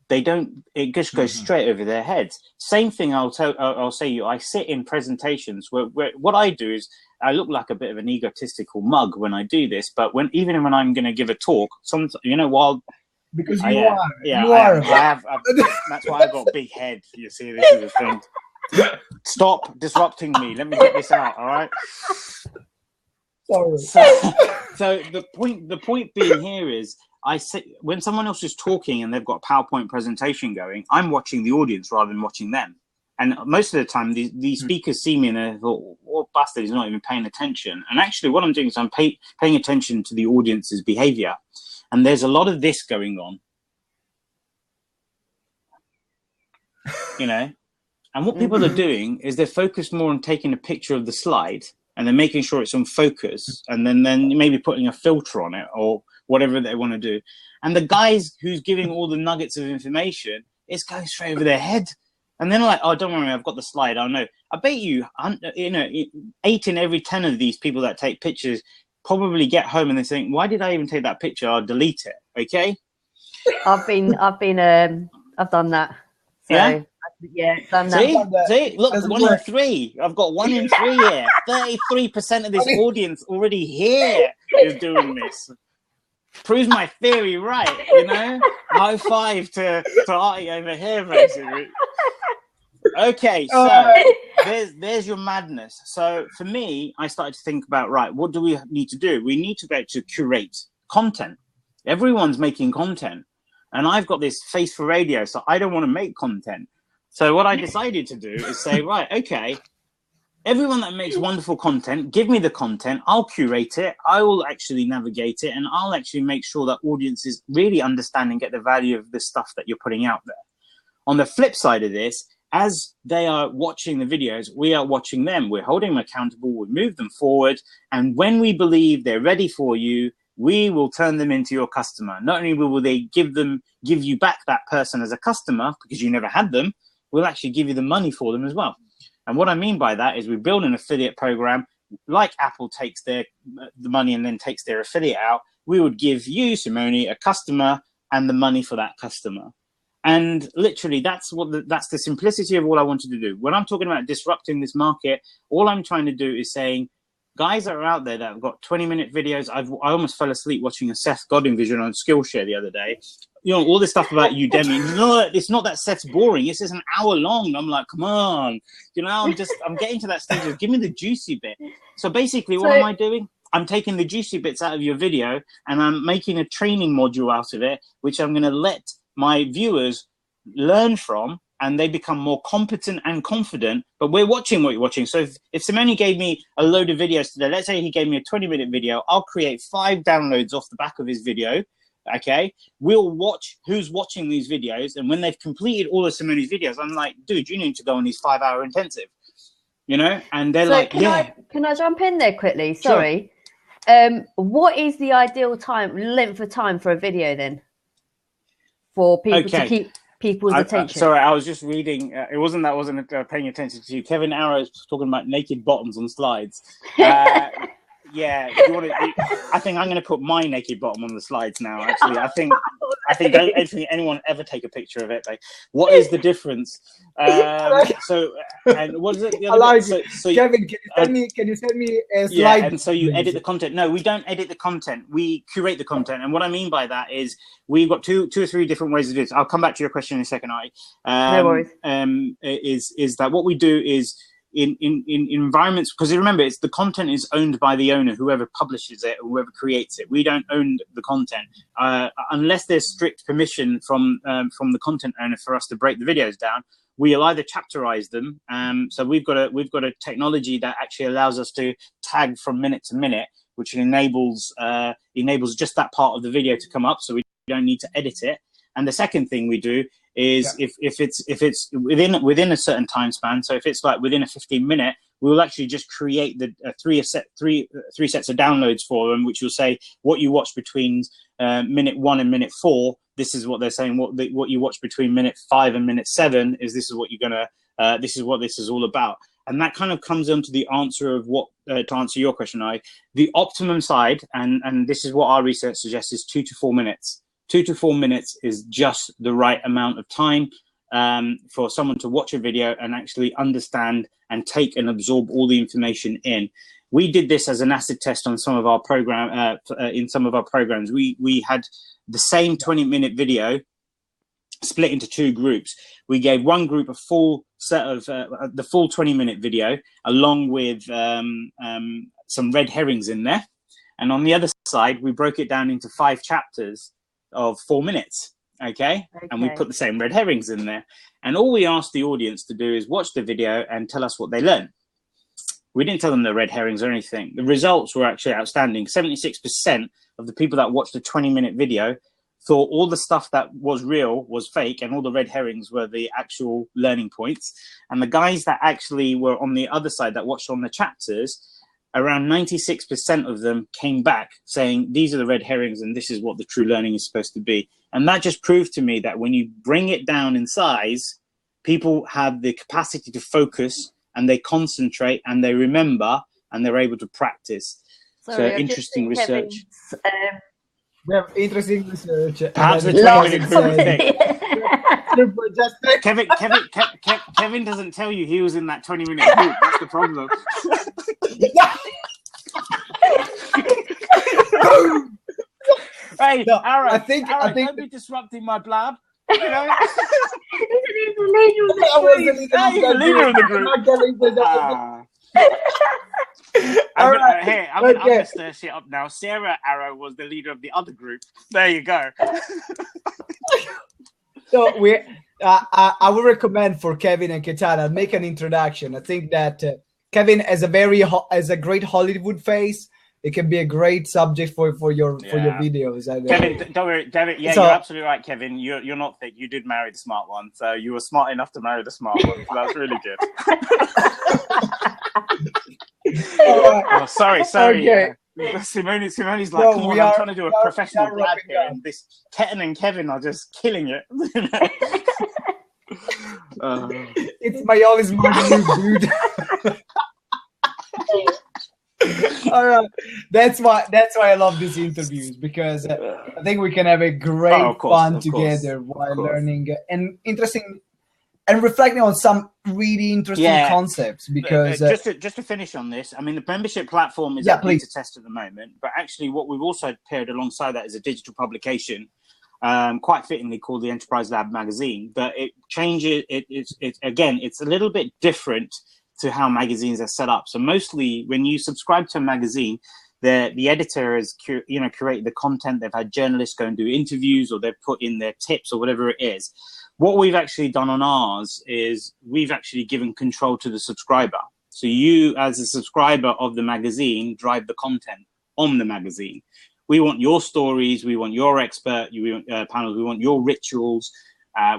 S2: They don't. It just goes straight over their heads. Same thing. I'll say you. I sit in presentations where what I do is I look like a bit of an egotistical mug when I do this. But even when I'm going to give a talk,
S1: because you are.
S2: That's why I've got a big head. You see, this is the thing. Stop disrupting me. Let me get this out. All right.
S1: Sorry.
S2: So the point being here is, when someone else is talking and they've got a PowerPoint presentation going, I'm watching the audience rather than watching them. And most of the time, these speakers see me and they thought, "What bastard? He's not even paying attention." And actually, what I'm doing is I'm paying attention to the audience's behavior. And there's a lot of this going on, you know. And what people are doing is they're focused more on taking a picture of the slide and then making sure it's on focus, and then maybe putting a filter on it or whatever they want to do. And the guys who's giving all the nuggets of information, it's going straight over their head. And then like, oh, don't worry, I've got the slide. I know. I bet you, 8 in every 10 of these people that take pictures probably get home and they think, why did I even take that picture? I'll delete it. Okay.
S3: I've done that. So,
S2: yeah.
S3: Yeah, done that.
S2: See, look, 1 in 3. I've got 1 in 3 here. 33% of this audience already here is doing this. Proves my theory right, you know? High five to Artie over here, basically. Okay, so there's your madness. So for me, I started to think about, right, what do we need to do? We need to be able to curate content. Everyone's making content. And I've got this face for radio, so I don't want to make content. So what I decided to do is say, right, okay, everyone that makes wonderful content, give me the content, I'll curate it, I will actually navigate it, and I'll actually make sure that audiences really understand and get the value of the stuff that you're putting out there. On the flip side of this, as they are watching the videos, we are watching them. We're holding them accountable, we move them forward, and when we believe they're ready for you, we will turn them into your customer. Not only will they give you back that person as a customer because you never had them, we'll actually give you the money for them as well. And what I mean by that is we build an affiliate program like Apple takes the money and then takes their affiliate out. We would give you, Simone, a customer and the money for that customer. And literally, that's the simplicity of all I wanted to do. When I'm talking about disrupting this market, all I'm trying to do is saying, guys that are out there that have got 20-minute videos. I almost fell asleep watching a Seth Godin vision on Skillshare the other day. You know, all this stuff about Udemy. No, it's not that Seth's boring. It's just an hour long. I'm like, come on. You know, I'm getting to that stage of give me the juicy bit. So basically, what am I doing? I'm taking the juicy bits out of your video and I'm making a training module out of it, which I'm going to let my viewers learn from, and they become more competent and confident, but we're watching what you're watching. So if Simone gave me a load of videos today, let's say he gave me a 20-minute video, I'll create 5 downloads off the back of his video, okay? We'll watch who's watching these videos, and when they've completed all of Simone's videos, I'm like, dude, you need to go on these 5-hour intensive, you know? And they're like,
S3: Can I jump in there quickly? Sorry.
S2: Sure.
S3: What is the ideal length of time for a video then? For people to keep people's attention.
S2: Sorry, I was just reading. It wasn't that I wasn't paying attention to you. Kevin Arrows talking about naked bottoms on slides. Yeah, I think I'm going to put my naked bottom on the slides now. Actually, I think don't anyone ever take a picture of it. Like, what is the difference? So, and what is it? The other so
S1: Kevin, can you send me a slide?
S2: Yeah, and so you edit the content. No, we don't edit the content. We curate the content. And what I mean by that is we've got two or three different ways to do this. I'll come back to your question in a second,
S3: no worries.
S2: Is that what we do is in environments, because remember, it's the content is owned by the owner, whoever publishes it or whoever creates it. We don't own the content unless there's strict permission from the content owner for us to break the videos down. We'll either chapterize them. So we've got a technology that actually allows us to tag from minute to minute, which enables just that part of the video to come up, so we don't need to edit it. And the second thing we do is if it's within a certain time span, so if it's like within a 15-minute, we'll actually just create the three sets of downloads for them, which will say what you watch between minute 1 and minute 4. This is what they're saying. What you watch between minute 5 and minute 7 is this is what you're gonna. This is what this is all about. And that kind of comes into the answer of what to answer your question. The optimum side, and this is what our research suggests, is 2 to 4 minutes. 2 to 4 minutes is just the right amount of time for someone to watch a video and actually understand and take and absorb all the information in. We did this as an acid test on some of our program in some of our programs. We had the same 20-minute video split into 2 groups. We gave one group a full set of the full 20-minute video along with some red herrings in there, and on the other side we broke it down into 5 chapters of 4 minutes. Okay. And we put the same red herrings in there, and all we asked the audience to do is watch the video and tell us what they learned. We didn't tell them they're red herrings or anything. The results were actually outstanding. 76% of the people that watched a 20-minute video thought all the stuff that was real was fake, and all the red herrings were the actual learning points. And the guys that actually were on the other side that watched on the chapters, around 96% of them came back saying, these are the red herrings and this is what the true learning is supposed to be. And that just proved to me that when you bring it down in size, people have the capacity to focus and they concentrate and they remember and they're able to practice.
S3: Sorry,
S2: so interesting research.
S1: We have interesting research.
S2: Perhaps the 20-minute group thing. Kevin doesn't tell you he was in that 20-minute group. That's the problem. Hey,
S1: No,
S2: Arrow,
S1: I think
S2: don't be disrupting my blab. You know?
S3: He's the
S2: leader of the group. I'm going to stir shit up now. Sarah Arrow was the leader of the other group. There you go.
S1: So I would recommend for Kevin and Ketana make an introduction. I think that Kevin has a great Hollywood face. It can be a great subject for your videos.
S2: Kevin, don't worry, David. Yeah, you're absolutely right, Kevin. You're not thick. You did marry the smart one, so you were smart enough to marry the smart one. So that's really good. Oh, sorry.
S1: Okay.
S2: Simone's like, come on, I'm trying to do a professional blab here, and this Ketan and Kevin are just killing it.
S1: It's my always morning, dude. All right, that's why I love these interviews, because I think we can have a great fun together while learning and interesting and reflecting on some really interesting concepts. Because
S2: just to finish on this, I mean, the membership platform is beta test at the moment, but actually what we've also paired alongside that is a digital publication, quite fittingly called the Enterprise Lab magazine. But it changes. It's a little bit different to how magazines are set up. So mostly when you subscribe to a magazine, the editor has curated the content. They've had journalists go and do interviews, or they've put in their tips or whatever it is. What we've actually done on ours is we've actually given control to the subscriber. So you, as a subscriber of the magazine, drive the content on the magazine. We want your stories. We want your expert panels. We want your rituals.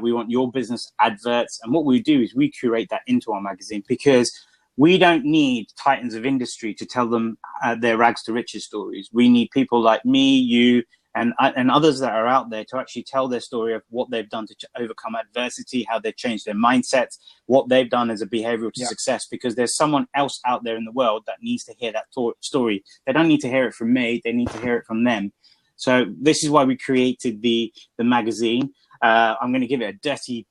S2: We want your business adverts. And what we do is we curate that into our magazine, because we don't need titans of industry to tell them their rags to riches stories. We need people like me, you, and others that are out there to actually tell their story of what they've done to overcome adversity, how they've changed their mindsets, what they've done as a behavioral to success, because there's someone else out there in the world that needs to hear that story. They don't need to hear it from me. They need to hear it from them. So this is why we created the magazine. I'm going to give it a dirty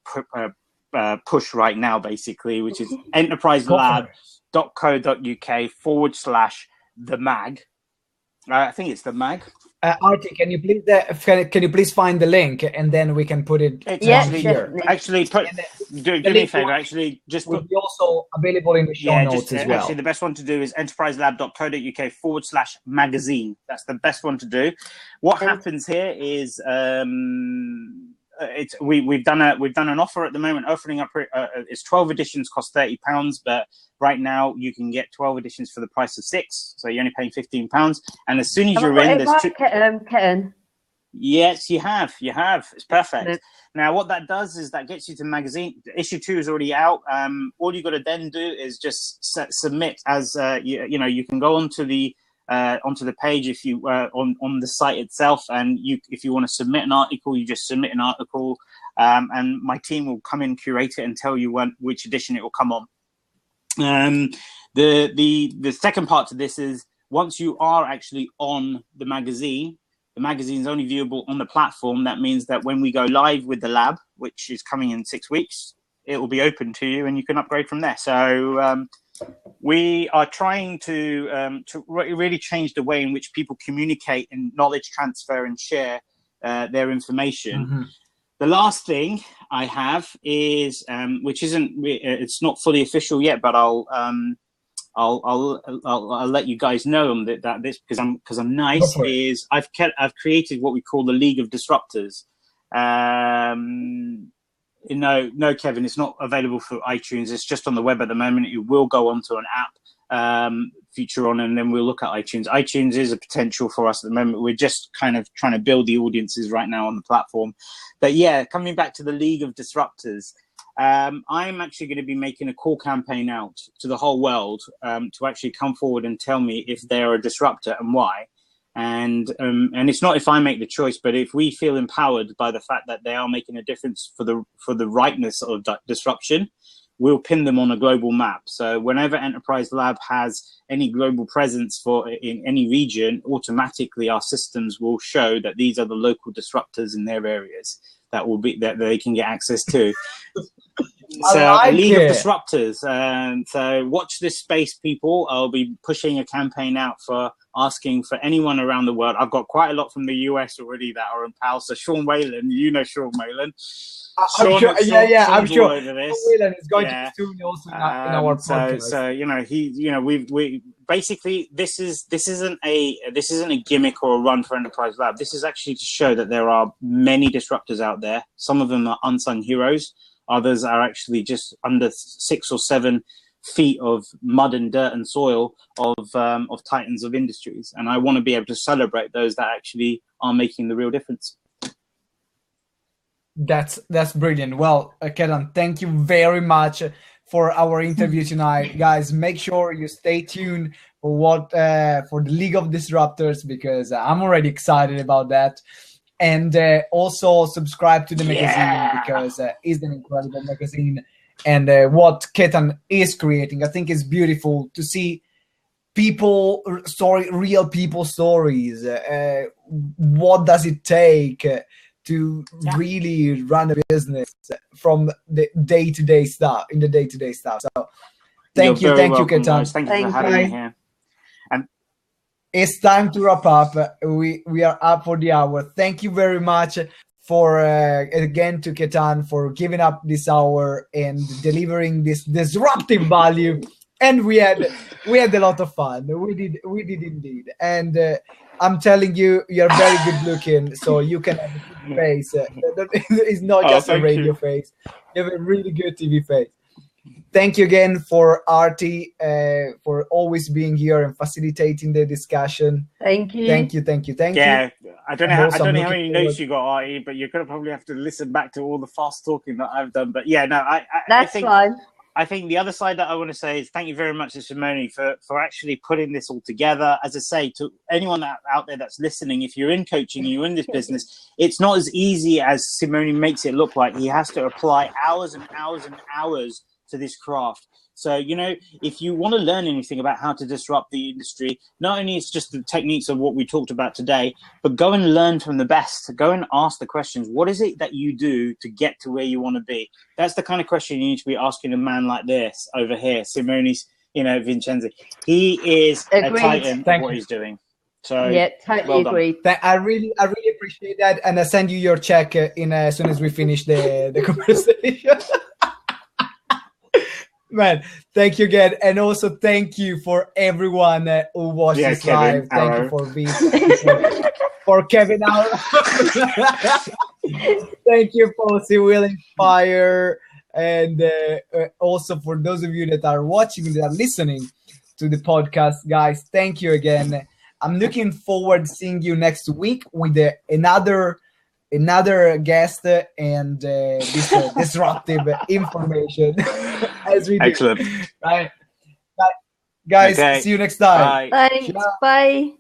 S2: push right now, basically, which is enterpriselab.co.uk/the mag. I think it's the mag.
S1: Artie, can you please find the link, and then we can put it here.
S2: Actually, do me a favor. Actually, just
S1: will be also available in the show notes as well.
S2: Actually, the best one to do is enterpriselab.co.uk/magazine. That's the best one to do. What happens here is we've done an offer at the moment, opening up. It's 12 editions, cost £30, but right now you can get 12 editions for the price of 6, so you're only paying £15. And as soon as you're in, there's two. Yes, you have. It's perfect. Yeah. Now, what that does is that gets you to magazine. Issue 2 is already out. All you got to then do is just submit as you can go onto the page if you on the site itself, and if you want to submit an article, you just submit an article, and my team will come in, curate it, and tell you which edition it will come on. The second part to this is, once you are actually on the magazine is only viewable on the platform. That means that when we go live with the lab, which is coming in 6 weeks, it will be open to you and you can upgrade from there. So we are trying to really change the way in which people communicate and knowledge transfer and share their information. Mm-hmm. The last thing I have is, which it's not fully official yet, but I'll let you guys know that this, because I'm nice, is I've created what we call the League of Disruptors. No, Kevin, it's not available for iTunes. It's just on the web at the moment. It will go onto an app future on, and then we'll look at iTunes. iTunes is a potential for us at the moment. We're just kind of trying to build the audiences right now on the platform. But yeah, coming back to the League of Disruptors, I'm actually going to be making a call campaign out to the whole world to actually come forward and tell me if they're a disruptor and why. And it's not if I make the choice, but if we feel empowered by the fact that they are making a difference for the rightness of disruption, we'll pin them on a global map. So whenever Enterprise Lab has any global presence in any region, automatically our systems will show that these are the local disruptors in their areas that they can get access to. So a League of Disruptors. So watch this space, people. I'll be pushing a campaign out for asking for anyone around the world. I've got quite a lot from the US already that are in PAL. So Sean Whalen, you know Sean Whalen.
S1: I'm sure. I'm sure.
S2: Sean
S1: Whalen is going to soon also in our podcast.
S2: So we basically this isn't a gimmick or a run for Enterprise Lab. This is actually to show that there are many disruptors out there. Some of them are unsung heroes. Others are actually just under 6 or 7 feet of mud and dirt and soil of titans of industries. And I want to be able to celebrate those that actually are making the real difference.
S1: That's brilliant. Well, Ketan, thank you very much for our interview tonight. Guys, make sure you stay tuned for for the League of Disruptors, because I'm already excited about that. And also subscribe to the magazine, because it's an incredible magazine. And what Ketan is creating, I think, is beautiful to see real people stories. What does it take to really run a business from the day-to-day stuff, So thank you, Ketan.
S2: Guys. Thank you for having me here.
S1: It's time to wrap up. We are up for the hour. Thank you very much for again to Ketan for giving up this hour and delivering this disruptive value. And we had a lot of fun. We did indeed. And I'm telling you, you're very good looking, so you can have a good face. It's not just a radio face. You have a really good TV face. Thank you again for Artie for always being here and facilitating the discussion.
S3: Thank you.
S1: Thank you.
S2: Yeah, I don't know how many notes you got, Artie, but you're gonna probably have to listen back to all the fast talking that I've done. But yeah, no, I think
S3: fine.
S2: I think the other side that I want to say is thank you very much to Simone for actually putting this all together. As I say, to anyone out there that's listening, if you're in coaching, you're in this business, it's not as easy as Simone makes it look like. He has to apply hours and hours and hours to this craft. So, if you want to learn anything about how to disrupt the industry, not only it's just the techniques of what we talked about today, but go and learn from the best. Go and ask the questions. What is it that you do to get to where you want to be? That's the kind of question you need to be asking a man like this over here, Simone's, Vincenzi. He is a titan of what he's doing. So
S3: yeah, totally agreed.
S1: I really appreciate that, and I send you your check as soon as we finish the conversation. Man, thank you again, and also thank you for everyone who watched this live. Thank you for being for Kevin Arrow. Thank you for Will Inspire, and also for those of you that are watching, that are listening to the podcast, guys. Thank you again. I'm looking forward to seeing you next week with another guest and this disruptive information as we do.
S2: Excellent.
S1: Right. Guys, see you next time.
S3: Bye. Thanks. Bye.